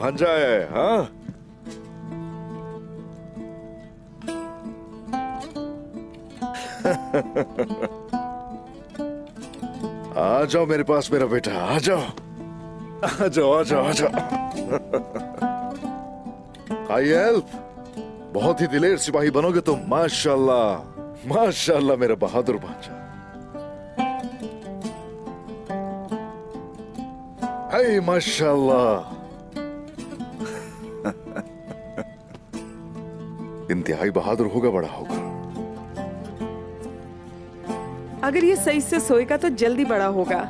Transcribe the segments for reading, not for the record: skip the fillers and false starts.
भांजा है। हाँ, आ जाओ मेरे पास मेरा बेटा, आ जाओ आ जाओ आ जाओ आ जाओ। आई हेल्प, बहुत ही दिलेर सिपाही बनोगे तुम, माशाल्लाह माशाल्लाह मेरा बहादुर भांजा। हाय माशाल्लाह, इंतहाई बहादुर होगा, बड़ा होगा। अगर ये सही से सोएगा तो जल्दी बड़ा होगा।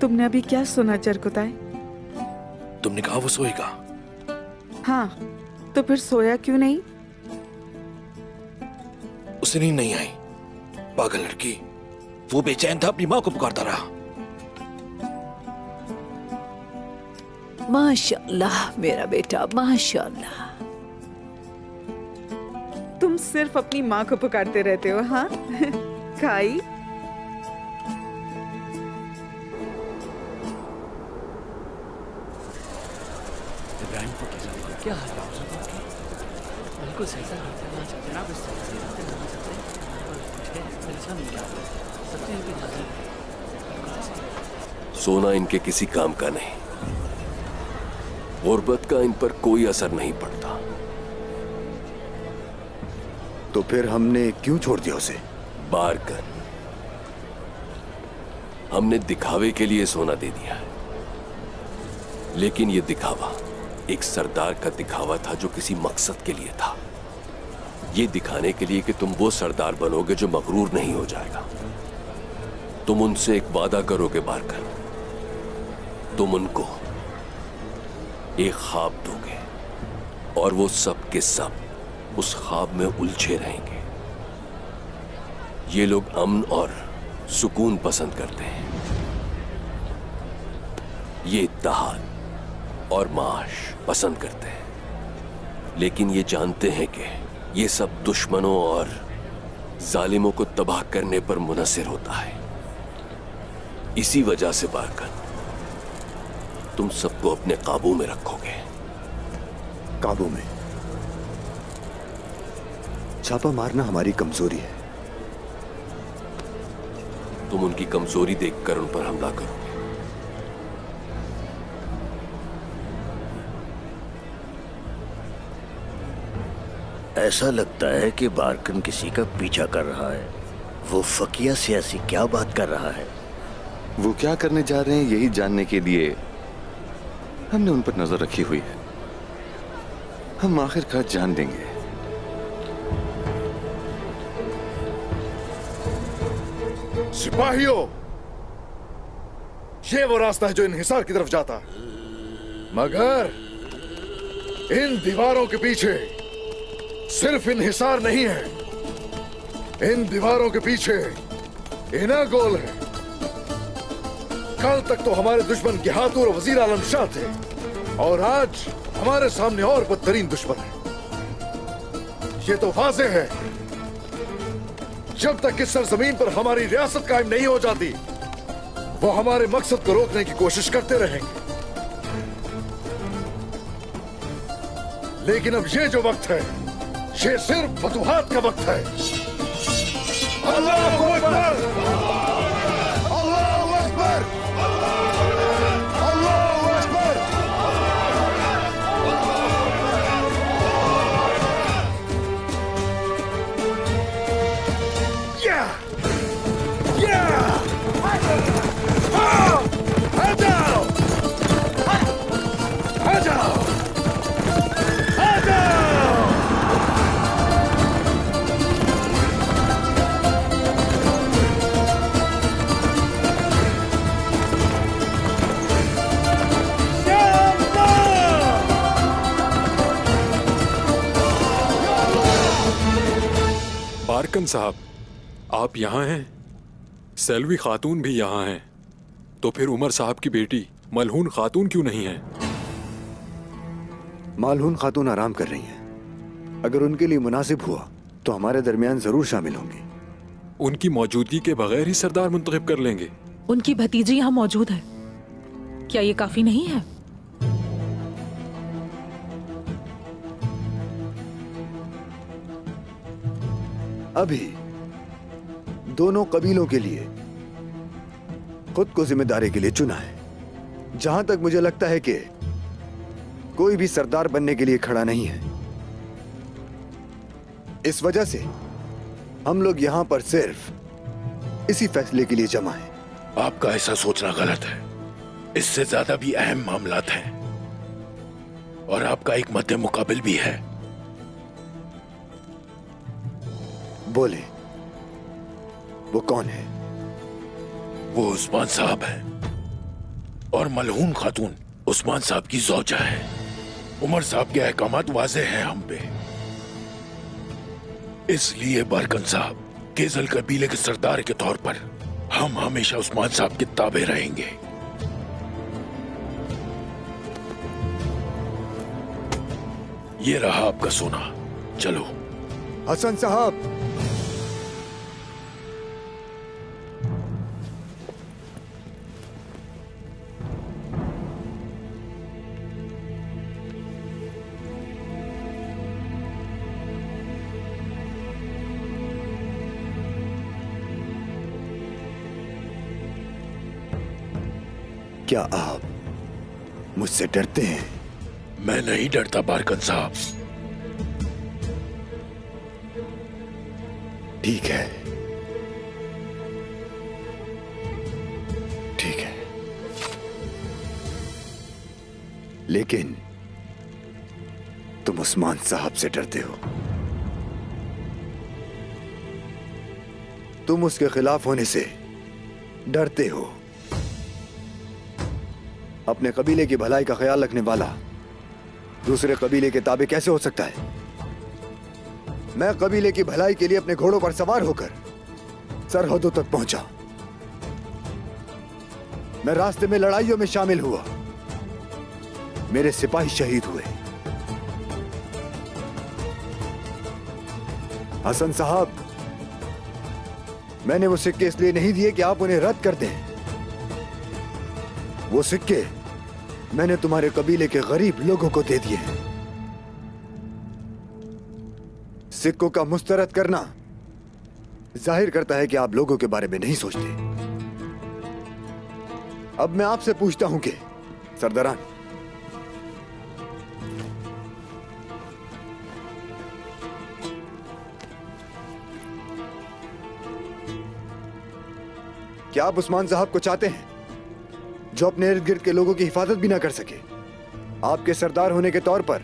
तुमने अभी क्या सुना चरकुताई? तुमने कहा वो सोएगा? हाँ, तो फिर सोया क्यों नहीं? उसे नींद नहीं आई, पागल लड़की। वो बेचैन था, अपनी माँ को पुकारता रहा। माशाल्लाह मेरा बेटा, माशाल्लाह। तुम सिर्फ अपनी माँ को पुकारते रहते हो। हाँ खाई, क्या हाल है? बिल्कुल सही सर। जनाब इस सोना इनके किसी काम का नहीं, गुर्बत का इन पर कोई असर नहीं पड़ता। तो फिर हमने क्यों छोड़ दिया उसे? बारकन, हमने दिखावे के लिए सोना दे दिया है, लेकिन यह दिखावा एक सरदार का दिखावा था जो किसी मकसद के लिए था। ये दिखाने के लिए कि तुम वो सरदार बनोगे जो मगरूर नहीं हो जाएगा। तुम उनसे एक वादा करोगे बारकन, तुम उनको एक ख्वाब दोगे और वो सब के सब उस ख्वाब में उलझे रहेंगे। ये लोग अमन और सुकून पसंद करते हैं, ये इत्तेहाद और माश पसंद करते हैं, लेकिन ये जानते हैं कि ये सब दुश्मनों और जालिमों को तबाह करने पर मुनसिर होता है। इसी वजह से बारकन, तुम सबको अपने काबू में रखोगे। काबू में? छापा मारना हमारी कमजोरी है। तुम उनकी कमजोरी देखकर उन पर हमला करोगे। ऐसा लगता है कि बारकन किसी का पीछा कर रहा है। वो फकिया से ऐसी क्या बात कर रहा है? वो क्या करने जा रहे हैं यही जानने के लिए हमने उन पर नजर रखी हुई है। हम आखिरकार जान देंगे। सिपाहियों, ये वो रास्ता है जो इन्हिसार की तरफ जाता है, मगर इन दीवारों के पीछे सिर्फ इन्हिसार नहीं है। इन दीवारों के पीछे इना गोल है। कल तक तो हमारे दुश्मन गिहातुर और वजीर आलम शाह थे, और आज हमारे सामने और बदतरीन दुश्मन है। ये तो वाज़ेह है, जब तक इस सरजमीन पर हमारी रियासत कायम नहीं हो जाती, वो हमारे मकसद को रोकने की कोशिश करते रहेंगे। लेकिन अब ये जो वक्त है, ये सिर्फ फतुहात का वक्त है। अल्लाहु अकबर, अल्लाहु अकबर, अल्लाहु अकबर। या या आ जाओ, आ जाओ, आ जाओ। बारकन साहब, आप यहाँ हैं? सेल्वी खातून भी यहाँ हैं, तो फिर उमर साहब की बेटी मलहून खातून क्यों नहीं है? मालहून खातून आराम कर रही हैं। अगर उनके लिए मुनासिब हुआ तो हमारे दरमियान जरूर शामिल होंगी। उनकी मौजूदगी के बगैर ही सरदार मुंतखब कर लेंगे। उनकी भतीजी यहाँ मौजूद है। क्या ये काफी नहीं है? अभी दोनों कबीलों के लिए खुद को जिम्मेदारी के लिए चुना है। जहां तक मुझे लगता है कि कोई भी सरदार बनने के लिए खड़ा नहीं है। इस वजह से हम लोग यहां पर सिर्फ इसी फैसले के लिए जमा है। आपका ऐसा सोचना गलत है। इससे ज्यादा भी अहम मामलात हैं और आपका एक मध्य मुकाबिल भी है। बोले, वो कौन है? वो उस्मान साहब है और मलहून खातून उस्मान साहब की ज़ौजा है। उमर साहब के अहकामात वाज़ेह हैं हम पे। इसलिए बारकन साहब केजल कबीले के सरदार के तौर पर हम हमेशा उस्मान साहब के ताबे रहेंगे। ये रहा आपका सोना। चलो। हसन साहब, क्या आप मुझसे डरते हैं? मैं नहीं डरता बारकन साहब। ठीक है, ठीक है, लेकिन तुम उस्मान साहब से डरते हो। तुम उसके खिलाफ होने से डरते हो। अपने कबीले की भलाई का ख्याल रखने वाला दूसरे कबीले के ताबे कैसे हो सकता है? मैं कबीले की भलाई के लिए अपने घोड़ों पर सवार होकर सरहदों तक पहुंचा। मैं रास्ते में लड़ाइयों में शामिल हुआ। मेरे सिपाही शहीद हुए। हसन साहब, मैंने वो सिक्के इसलिए नहीं दिए कि आप उन्हें रद्द कर दें। वो सिक्के मैंने तुम्हारे कबीले के गरीब लोगों को दे दिए हैं। सिक्कों का मुस्तरद करना जाहिर करता है कि आप लोगों के बारे में नहीं सोचते। अब मैं आपसे पूछता हूं कि सरदारान, क्या आप उस्मान साहब को चाहते हैं जो अपने इर्द गिर्द के लोगों की हिफाजत भी ना कर सके? आपके सरदार होने के तौर पर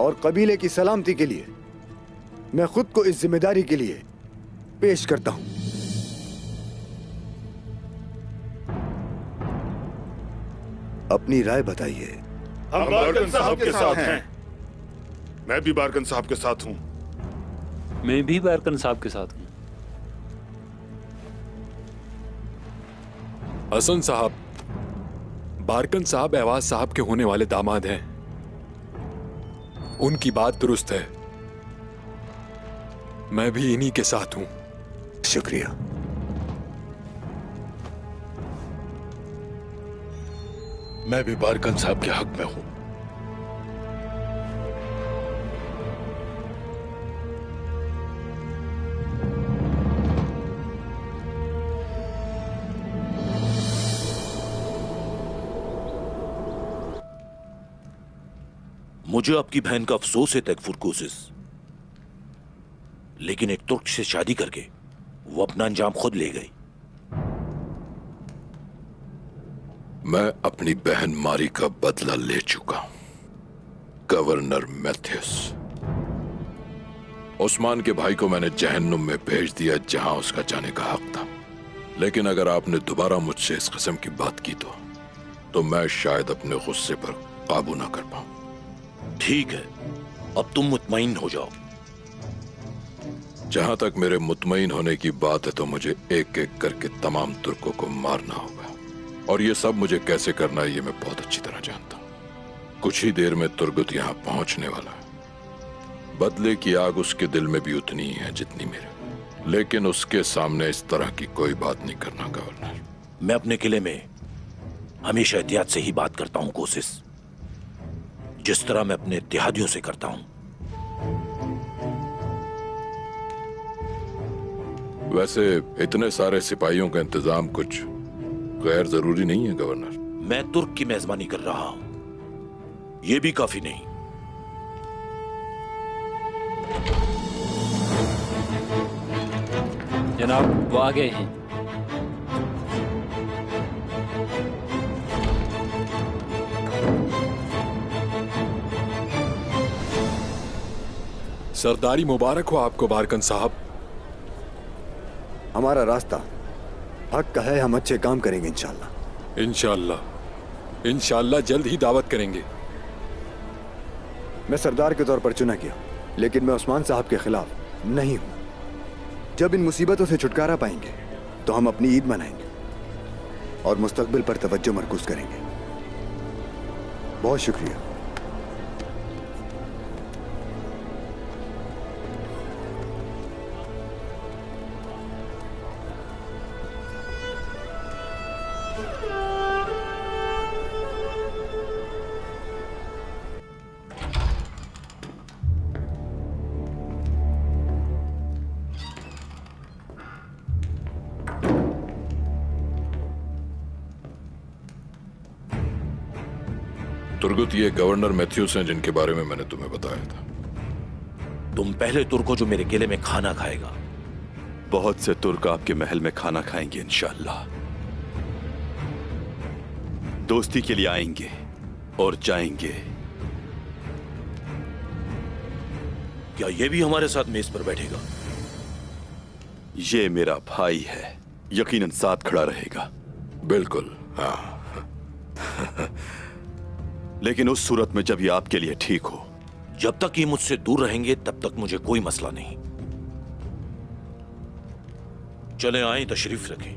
और कबीले की सलामती के लिए मैं खुद को इस जिम्मेदारी के लिए पेश करता हूं। अपनी राय बताइए। हम बारकन साहब के साथ हैं। मैं भी बारकन साहब के साथ हूं। मैं भी बारकन साहब के साथ हूं। हसन साहब, बारकन साहब एवाज साहब के होने वाले दामाद हैं। उनकी बात दुरुस्त है। मैं भी इन्हीं के साथ हूं। शुक्रिया। मैं भी बारकन साहब के हक में हूं। मुझे आपकी बहन का अफसोस है तकफुर कोशिश, लेकिन एक तुर्क से शादी करके वो अपना अंजाम खुद ले गई। मैं अपनी बहन मारी का बदला ले चुका हूं। गवर्नर मैथ्यूस, उस्मान के भाई को मैंने जहन्नुम में भेज दिया जहां उसका जाने का हक था। लेकिन अगर आपने दोबारा मुझसे इस किस्म की बात की तो मैं शायद अपने गुस्से पर काबू ना कर पाऊं। ठीक है, अब तुम मुतमईन हो जाओ। जहां तक मेरे मुतमईन होने की बात है तो मुझे एक एक करके तमाम तुर्कों को मारना होगा, और ये सब मुझे कैसे करना है ये मैं बहुत अच्छी तरह जानता हूं। कुछ ही देर में तुर्गुत यहां पहुंचने वाला है। बदले की आग उसके दिल में भी उतनी ही है जितनी मेरे। लेकिन उसके सामने इस तरह की कोई बात नहीं करना गवर्नर। मैं अपने किले में हमेशा एहतियात से ही बात करता हूं, कोशिश जिस तरह मैं अपने इत्तेहादियों से करता हूं। वैसे इतने सारे सिपाहियों का इंतजाम कुछ गैर जरूरी नहीं है गवर्नर। मैं तुर्क की मेजबानी कर रहा हूं, यह भी काफी नहीं। जनाब वो आ गए हैं। सरदारी मुबारक हो आपको बारकन साहब। हमारा रास्ता हक का है, हम अच्छे काम करेंगे इंशाल्लाह। इंशाल्लाह इंशाल्लाह जल्द ही दावत करेंगे। मैं सरदार के तौर पर चुना गया, लेकिन मैं उस्मान साहब के खिलाफ नहीं हूं। जब इन मुसीबतों से छुटकारा पाएंगे तो हम अपनी ईद मनाएंगे और मुस्तकबिल पर तवज्जो मरकूज करेंगे। बहुत शुक्रिया। तुर्गुत, ये गवर्नर मैथ्यूस हैं जिनके बारे में मैंने तुम्हें बताया था। तुम पहले तुर्क हो जो मेरे किले में खाना खाएगा। बहुत से तुर्क आपके महल में खाना खाएंगे इंशाल्लाह। दोस्ती के लिए आएंगे और जाएंगे। क्या ये भी हमारे साथ मेज पर बैठेगा? ये मेरा भाई है, यकीनन साथ खड़ा रहेगा। बिल्कुल, हाँ। लेकिन उस सूरत में जब ये आपके लिए ठीक हो। जब तक ये मुझसे दूर रहेंगे तब तक मुझे कोई मसला नहीं। चले आए, तशरीफ रखें।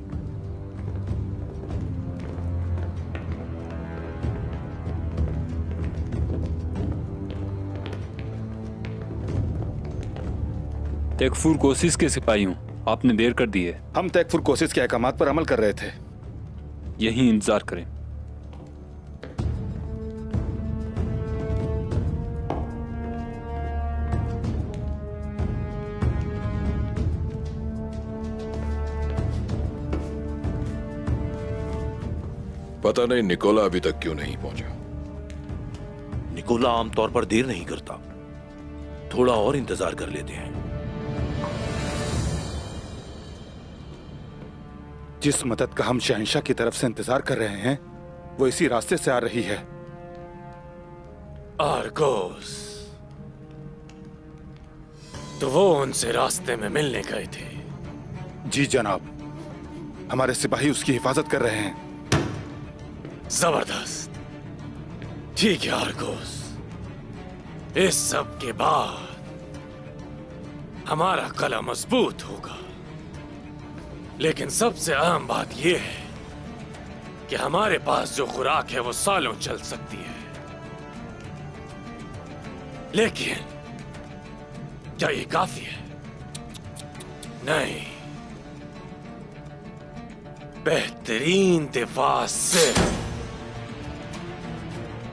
तेकफुर कोशिश के सिपाही हूं, आपने देर कर दी है। हम तेकफुर कोशिश के अहकामात पर अमल कर रहे थे। यहीं इंतजार करें। पता नहीं निकोला अभी तक क्यों नहीं पहुंचा। निकोला आमतौर पर देर नहीं करता, थोड़ा और इंतजार कर लेते हैं। जिस मदद का हम शहंशाह की तरफ से इंतजार कर रहे हैं वो इसी रास्ते से आ रही है। आर्गोस, तो वो उनसे रास्ते में मिलने गए थे? जी जनाब, हमारे सिपाही उसकी हिफाजत कर रहे हैं। जबरदस्त। ठीक है आर्गोस, इस सब के बाद हमारा कला मजबूत होगा। लेकिन सबसे अहम बात यह है कि हमारे पास जो खुराक है वो सालों चल सकती है। लेकिन क्या ये काफी है? नहीं। बेहतरीन दिफा सिर्फ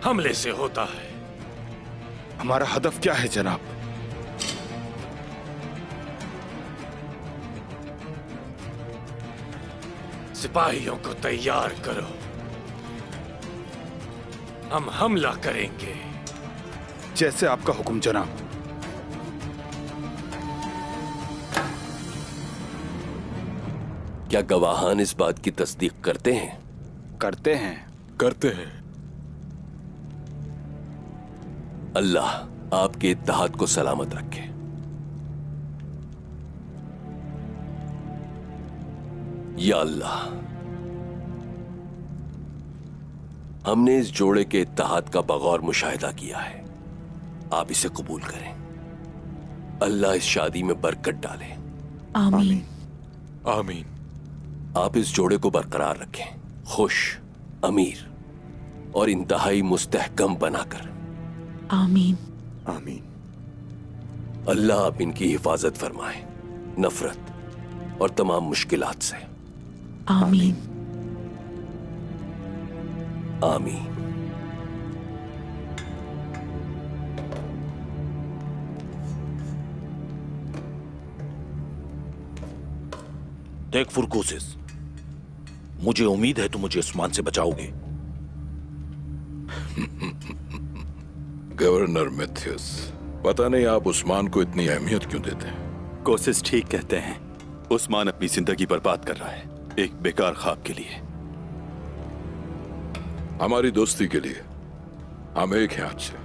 हमले से होता है। हमारा हदफ क्या है जनाब? सिपाहियों को तैयार करो, हम हमला करेंगे। जैसे आपका हुक्म जनाब। क्या गवाहान इस बात की तस्दीक करते हैं? करते हैं। करते हैं। अल्लाह आपके इत्तेहाद को सलामत रखे। या अल्लाह, हमने इस जोड़े के इत्तेहाद का बगौर मुशाहिदा किया है, आप इसे कबूल करें। अल्लाह इस शादी में बरकत डाले। आमीन। आमीन। आप इस जोड़े को बरकरार रखें, खुश, अमीर और इंतहाई मुस्तहकम बनाकर। आमीन। आमीन। अल्लाह आप इनकी हिफाजत फरमाए, नफरत, और तमाम मुश्किलात से। आमीन। आमीन। देख फुरकोसिस, मुझे उम्मीद है तुम मुझे उस्मान से बचाओगे। गवर्नर मैथ्यूस, पता नहीं आप उस्मान को इतनी अहमियत क्यों देते हैं। कोशिश ठीक कहते हैं। उस्मान अपनी जिंदगी बर्बाद कर रहा है एक बेकार ख्वाब के लिए। हमारी दोस्ती के लिए हम एक हैं आज से।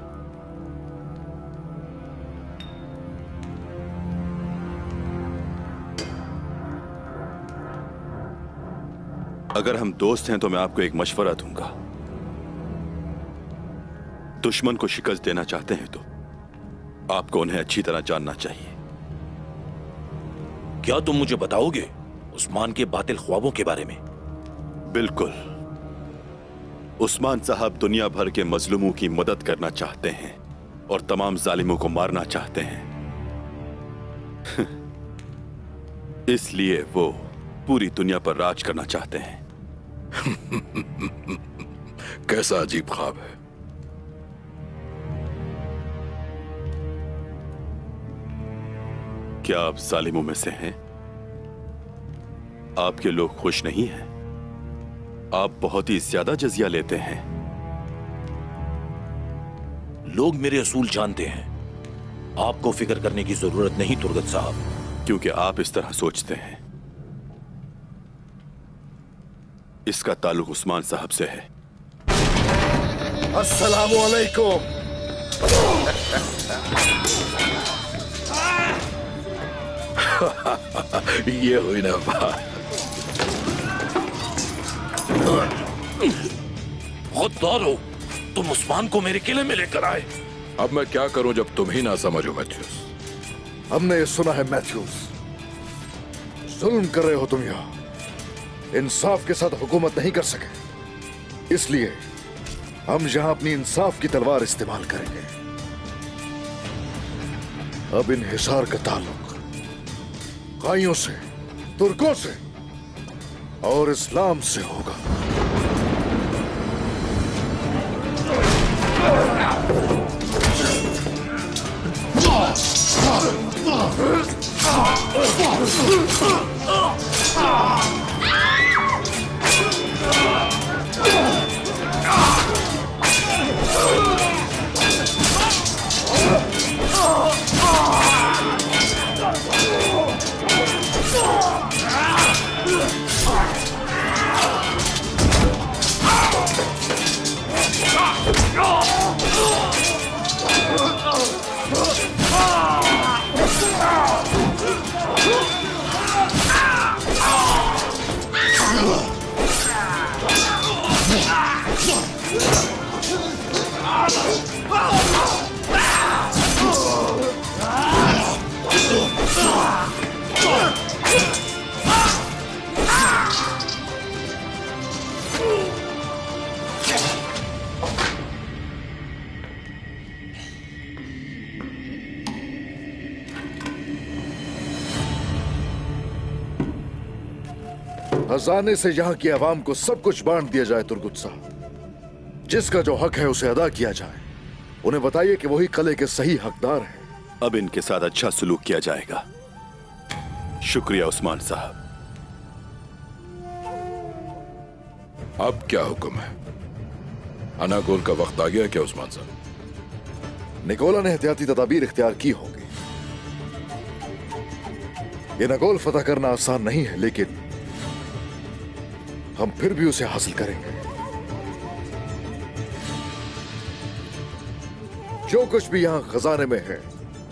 अगर हम दोस्त हैं तो मैं आपको एक मशवरा दूंगा। दुश्मन को शिकस्त देना चाहते हैं तो आपको उन्हें अच्छी तरह जानना चाहिए। क्या तुम मुझे बताओगे उस्मान के बातिल ख्वाबों के बारे में? बिल्कुल। उस्मान साहब दुनिया भर के मजलूमों की मदद करना चाहते हैं और तमाम जालिमों को मारना चाहते हैं। इसलिए वो पूरी दुनिया पर राज करना चाहते हैं। कैसा अजीब ख्वाब है। क्या आप जालिमों में से हैं? आपके लोग खुश नहीं हैं? आप बहुत ही ज्यादा जजिया लेते हैं। लोग मेरे असूल जानते हैं, आपको फिक्र करने की जरूरत नहीं तुर्गत साहब। क्योंकि आप इस तरह सोचते हैं। इसका ताल्लुक उस्मान साहब से है। अस्सलामु अलैकुम। ये हुई ना बात। खुददार हो, तुम उस्मान को मेरे किले में लेकर आए। अब मैं क्या करूं जब तुम ही ना समझो मैथ्यूस। हमने ये सुना है मैथ्यूस, जुल्म कर रहे हो तुम यहां। इंसाफ के साथ हुकूमत नहीं कर सके, इसलिए हम यहां अपनी इंसाफ की तलवार इस्तेमाल करेंगे। अब इन हिसार का ताल्लुक काइयों से, तुर्कों से और इस्लाम से होगा। खजाने से यहाँ की आवाम को सब कुछ बांट दिया जाए तुर्गुत साहब। जिसका जो हक है उसे अदा किया जाए। उन्हें बताइए कि वही कले के सही हकदार हैं। अब इनके साथ अच्छा सलूक किया जाएगा। शुक्रिया उस्मान साहब। अब क्या हुक्म है? अनाकोल का वक्त आ गया क्या उस्मान साहब? निकोला ने एहतियाती तदाबीर इख्तियार की होंगी। ये नगोल फतह करना आसान नहीं है, लेकिन हम फिर भी उसे हासिल करेंगे। जो कुछ भी यहां खजाने में है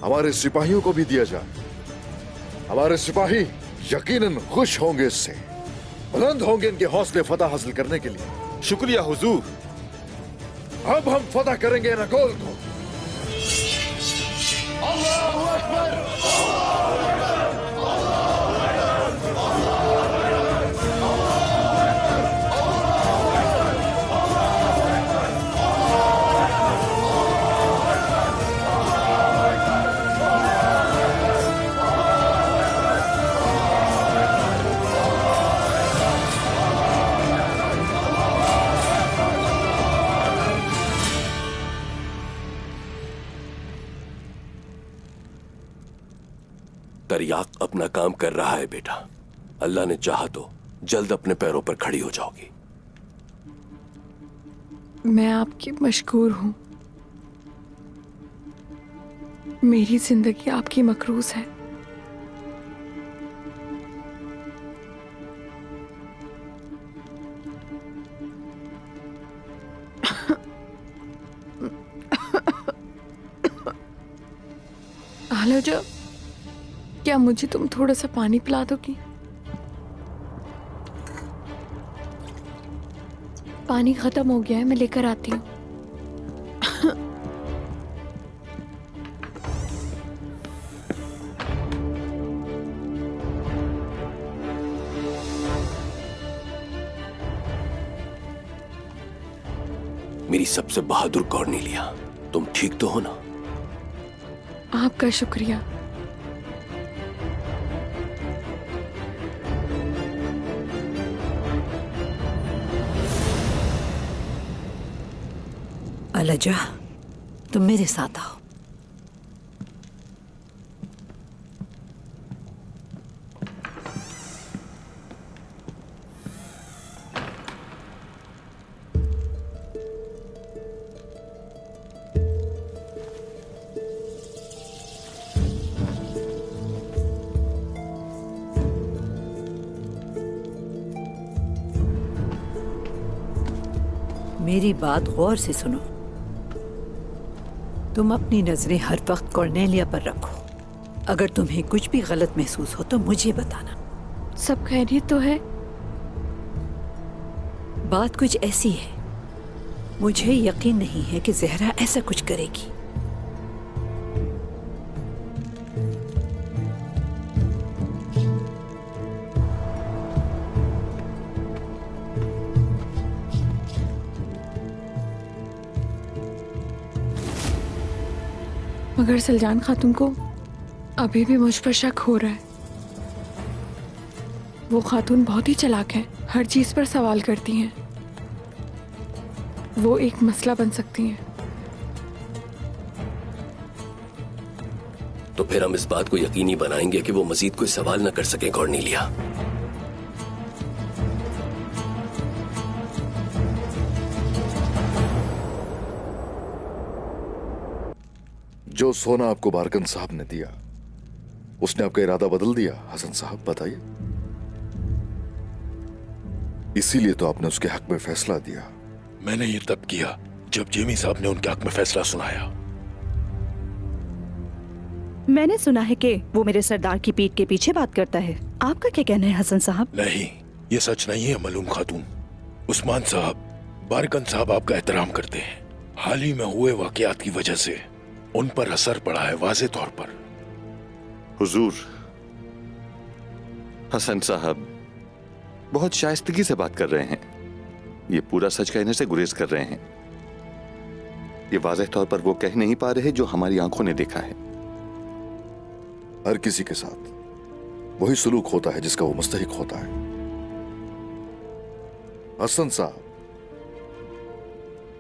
हमारे सिपाहियों को भी दिया जाए। हमारे सिपाही यकीनन खुश होंगे इससे, बुलंद होंगे इनके हौसले फतह हासिल करने के लिए। शुक्रिया हुजूर। अब हम फतह करेंगे नगोल को। अल्लाहू अकबर। करयाक अपना काम कर रहा है बेटा। अल्लाह ने चाहा तो जल्द अपने पैरों पर खड़ी हो जाओगी। मैं आपकी मशकूर हूं। मेरी जिंदगी आपकी मकरूज है। हेलो जो, क्या मुझे तुम थोड़ा सा पानी पिला दोगी? पानी खत्म हो गया है, मैं लेकर आती हूँ। मेरी सबसे बहादुर कॉर्नेलिया, तुम ठीक तो हो ना? आपका शुक्रिया। अलजा, तुम मेरे साथ आओ। मेरी बात गौर से सुनो। तुम अपनी नजरें हर वक्त कॉर्नेलिया पर रखो। अगर तुम्हें कुछ भी गलत महसूस हो तो मुझे बताना। सब खैरियत तो है? बात कुछ ऐसी है, मुझे यकीन नहीं है कि ज़हरा ऐसा कुछ करेगी। मगर सलजान खातून को अभी भी मुझ पर शक हो रहा है। वो खातून बहुत ही चालाक है, हर चीज पर सवाल करती हैं। वो एक मसला बन सकती हैं। तो फिर हम इस बात को यकीनी बनाएंगे कि वो मजीद कोई सवाल न कर सके कॉर्नेलिया। जो सोना आपको बारकन साहब ने दिया, उसने आपका इरादा बदल दिया हसन साहब, बताइए। इसीलिए तो आपने उसके हक में फैसला दिया। मैंने ये तब किया जब जेमी साहब ने उनके हक में फैसला सुनाया। मैंने सुना है कि वो मेरे सरदार की पीठ के पीछे बात करता है। आपका क्या कहना है हसन साहब? नहीं, ये सच नहीं है मलूम खातून। उस्मान साहब, बारकन साहब आपका एहतराम करते हैं। हाल ही में हुए वाकयात की वजह से उन पर असर पड़ा है वाज़े तौर पर। हुजूर, हसन साहब बहुत शाइस्तगी से बात कर रहे हैं। ये पूरा सच कहने से गुरेज कर रहे हैं। ये वाज़ेह तौर पर वो कह नहीं पा रहे जो हमारी आंखों ने देखा है। हर किसी के साथ वही सुलूक होता है जिसका वो मुस्तहिक होता है। हसन साहब,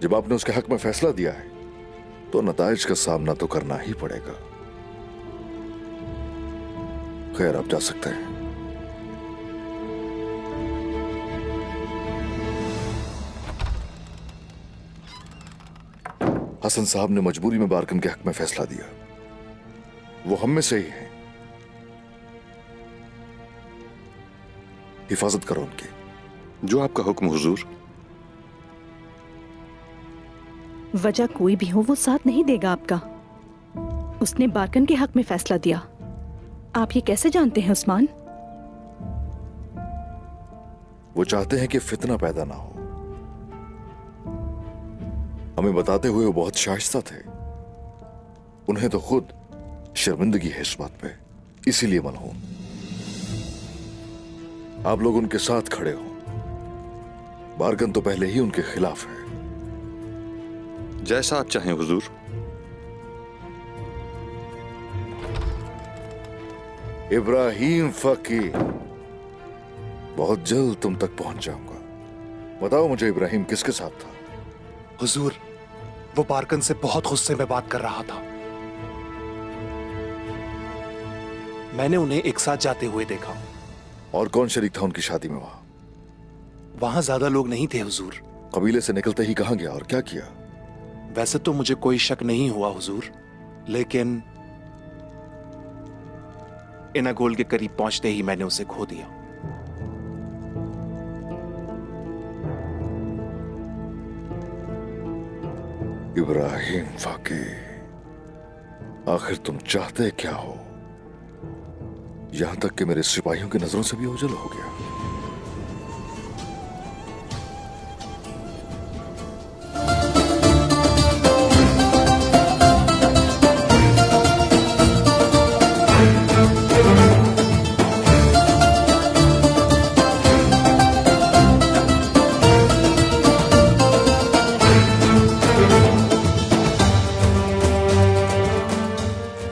जब आपने उसके हक में फैसला दिया है तो नताइज का सामना तो करना ही पड़ेगा। खैर, आप जा सकते हैं। हसन साहब ने मजबूरी में बारकन के हक में फैसला दिया। वो हम में से ही हैं। हिफाजत करो उनकी। जो आपका हुक्म हुजूर। वजह कोई भी हो, वो साथ नहीं देगा आपका। उसने बारकन के हक में फैसला दिया। आप ये कैसे जानते हैं उस्मान? वो चाहते हैं कि फितना पैदा ना हो। हमें बताते हुए वो बहुत शाइस्ता थे। उन्हें तो खुद शर्मिंदगी है इस बात पे, इसीलिए मलहून। आप लोग उनके साथ खड़े हो। बारकन तो पहले ही उनके खिलाफ है। जैसा आप चाहें हुजूर। इब्राहिम फकी, बहुत जल्द तुम तक पहुंच जाऊंगा। बताओ मुझे, इब्राहिम किसके साथ था? हुजूर, वो बारकन से बहुत गुस्से में बात कर रहा था। मैंने उन्हें एक साथ जाते हुए देखा। और कौन शरीक था उनकी शादी में वहां ज्यादा लोग नहीं थे हुजूर। कबीले से निकलते ही कहां गया और क्या किया? वैसे तो मुझे कोई शक नहीं हुआ हुजूर, लेकिन इनागोल के करीब पहुंचते ही मैंने उसे खो दिया। इब्राहिम फाकी, आखिर तुम चाहते क्या हो? यहां तक कि मेरे सिपाहियों की नजरों से भी ओझल हो गया।